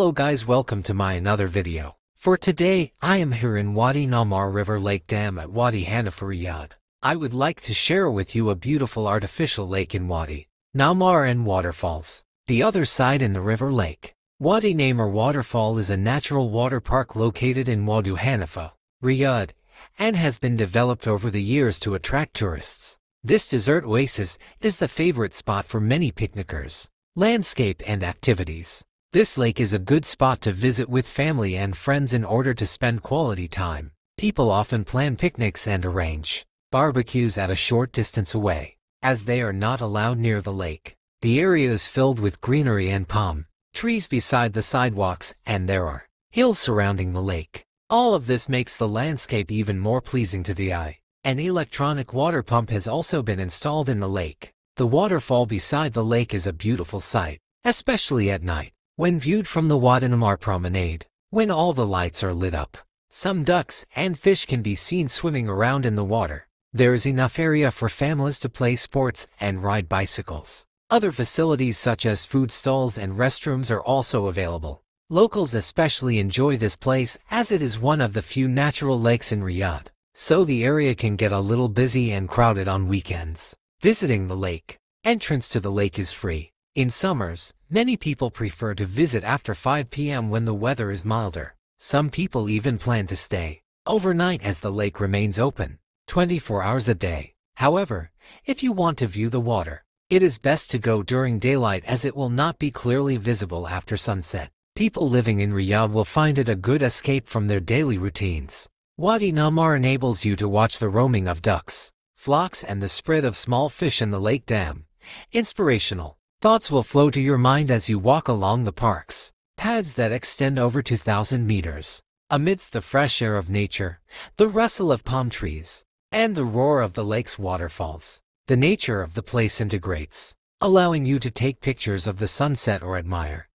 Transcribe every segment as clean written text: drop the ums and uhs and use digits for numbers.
Hello guys, welcome to my another video. For today, I am here in Wadi Namar River Lake Dam at Wadi Hanifa, Riyadh. I would like to share with you a beautiful artificial lake in Wadi Namar and waterfalls. The other side in the river lake. Wadi Namar Waterfall is a natural water park located in Wadi Hanifa, Riyadh, and has been developed over the years to attract tourists. This desert oasis is the favorite spot for many picnickers, landscape and activities. This lake is a good spot to visit with family and friends in order to spend quality time. People often plan picnics and arrange barbecues at a short distance away, as they are not allowed near the lake. The area is filled with greenery and palm trees beside the sidewalks, and there are hills surrounding the lake. All of this makes the landscape even more pleasing to the eye. An electronic water pump has also been installed in the lake. The waterfall beside the lake is a beautiful sight, especially at night, when viewed from the Wadi Namar promenade. When all the lights are lit up, some ducks and fish can be seen swimming around in the water. There is enough area for families to play sports and ride bicycles. Other facilities such as food stalls and restrooms are also available. Locals especially enjoy this place as it is one of the few natural lakes in Riyadh, so the area can get a little busy and crowded on weekends. Visiting the lake. Entrance to the lake is free. In summers, many people prefer to visit after 5 p.m. when the weather is milder. Some people even plan to stay overnight as the lake remains open 24 hours a day. However, if you want to view the water, it is best to go during daylight as it will not be clearly visible after sunset. People living in Riyadh will find it a good escape from their daily routines. Wadi Namar enables you to watch the roaming of ducks, flocks and the spread of small fish in the lake dam. Inspirational thoughts will flow to your mind as you walk along the park's paths that extend over 2,000 meters. Amidst the fresh air of nature, the rustle of palm trees, and the roar of the lake's waterfalls, the nature of the place integrates, allowing you to take pictures of the sunset or admire.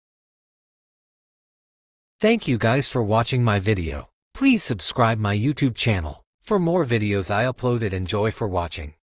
Thank you guys for watching my video. Please subscribe my YouTube channel for more videos I uploaded. Enjoy for watching.